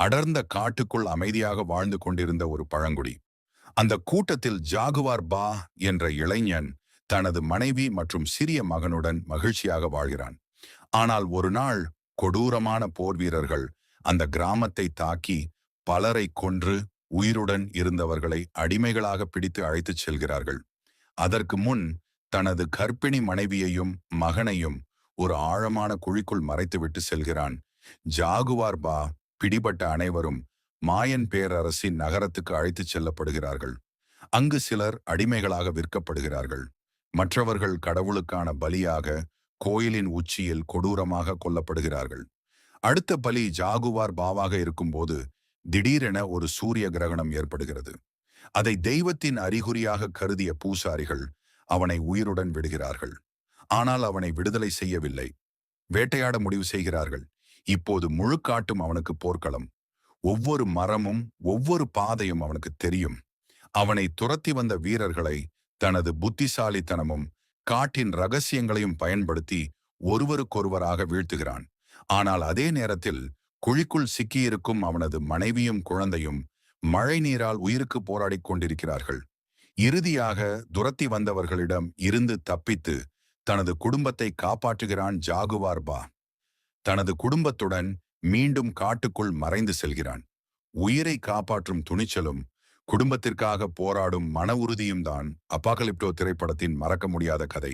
அடர்ந்த காட்டுக்குள் அமைதியாக வாழ்ந்து கொண்டிருந்த ஒரு பழங்குடி. அந்த கூட்டத்தில் ஜாகுவார் பா என்ற இளைஞன் தனது மனைவி மற்றும் சிறிய மகனுடன் மகிழ்ச்சியாக வாழ்கிறான். ஆனால் ஒரு நாள் கொடூரமான போர் வீரர்கள் அந்த கிராமத்தை தாக்கி பலரை கொன்று உயிருடன் இருந்தவர்களை அடிமைகளாக பிடித்து அழைத்துச் செல்கிறார்கள். அதற்கு முன் தனது கர்ப்பிணி மனைவியையும் மகனையும் ஒரு ஆழமான குழிக்குள் மறைத்துவிட்டு செல்கிறான். ஜாகுவார் பா பிடிபட்ட அனைவரும் மாயன் பேரரசின் நகரத்துக்கு அழைத்துச் செல்லப்படுகிறார்கள். அங்கு சிலர் அடிமைகளாக விற்கப்படுகிறார்கள். மற்றவர்கள் கடவுளுக்கான பலியாக கோயிலின் உச்சியில் கொடூரமாக கொல்லப்படுகிறார்கள். அடுத்த பலி ஜாகுவார் பாவாக இருக்கும்போது திடீரென ஒரு சூரிய கிரகணம் ஏற்படுகிறது. அதை தெய்வத்தின் அறிகுறியாக கருதிய பூசாரிகள் அவனை உயிருடன் விடுகிறார்கள். ஆனால் அவனை விடுதலை செய்யவில்லை. வேட்டையாட முடிவு செய்கிறார்கள். இப்போது முழு காட்டும் அவனுக்கு போர்க்களம். ஒவ்வொரு மரமும் ஒவ்வொரு பாதையும் அவனுக்கு தெரியும். அவனை துரத்தி வந்த வீரர்களை தனது புத்திசாலித்தனமும் காட்டின் ரகசியங்களையும் பயன்படுத்தி ஒருவருக்கொருவராக வீழ்த்துகிறான். ஆனால் அதே நேரத்தில் குழிக்குள் சிக்கியிருக்கும் அவனது மனைவியும் குழந்தையும் மழை நீரால் உயிருக்கு போராடிக் கொண்டிருக்கிறார்கள். இறுதியாக துரத்தி வந்தவர்களிடம் இருந்து தப்பித்து தனது குடும்பத்தை காப்பாற்றுகிறான் ஜாகுவார் பா. தனது குடும்பத்துடன் மீண்டும் காட்டுக்குள் மறைந்து செல்கிறான். உயிரை காப்பாற்றும் துணிச்சலும் குடும்பத்திற்காக போராடும் மன உறுதியும் தான் அபாகலிப்டோ திரைப்படத்தின் மறக்க முடியாத கதை.